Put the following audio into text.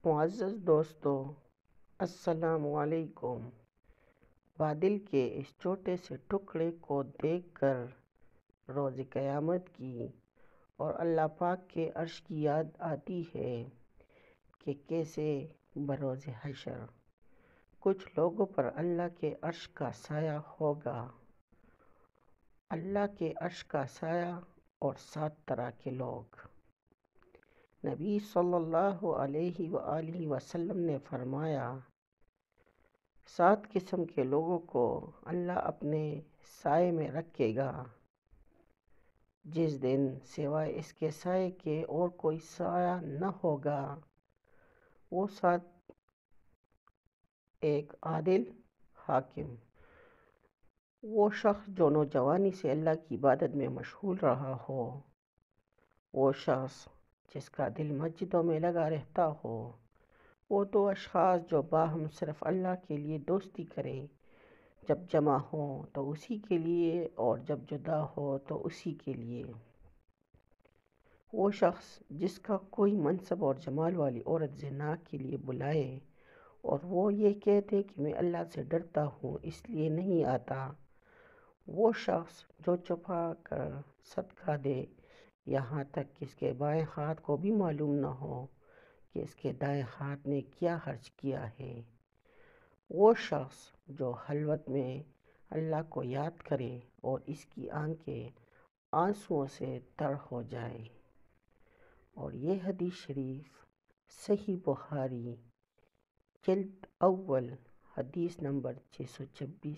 معزز دوستو، السلام علیکم۔ بادل کے اس چھوٹے سے ٹکڑے کو دیکھ کر روز قیامت کی اور اللہ پاک کے عرش کی یاد آتی ہے کہ کیسے بروز حشر کچھ لوگوں پر اللہ کے عرش کا سایہ ہوگا۔ اللہ کے عرش کا سایہ اور 7 طرح کے لوگ۔ نبی صلی اللہ علیہ وآلہ وسلم نے فرمایا، 7 قسم کے لوگوں کو اللہ اپنے سائے میں رکھے گا جس دن سوائے اس کے سائے کے اور کوئی سایہ نہ ہوگا۔ وہ 7: ایک عادل حاکم، وہ شخص جو نوجوانی سے اللہ کی عبادت میں مشغول رہا ہو۔ وہ شخص جس کا دل مسجدوں میں لگا رہتا ہو۔ وہ 2 اشخاص جو باہم صرف اللہ کے لیے دوستی کرے، جب جمع ہو تو اسی کے لیے اور جب جدا ہو تو اسی کے لیے۔ وہ شخص جس کا کوئی منصب اور جمال والی عورت زنا کے لیے بلائے اور وہ یہ کہتے کہ میں اللہ سے ڈرتا ہوں اس لیے نہیں آتا۔ وہ شخص جو چھپا کر صدقہ دے یہاں تک کہ اس کے بائیں ہاتھ کو بھی معلوم نہ ہو کہ اس کے دائیں ہاتھ نے کیا خرچ کیا ہے۔ وہ شخص جو خلوت میں اللہ کو یاد کرے اور اس کی آنکھیں آنسوؤں سے تر ہو جائے۔ اور یہ حدیث شریف صحیح بخاری جلد اول حدیث نمبر 626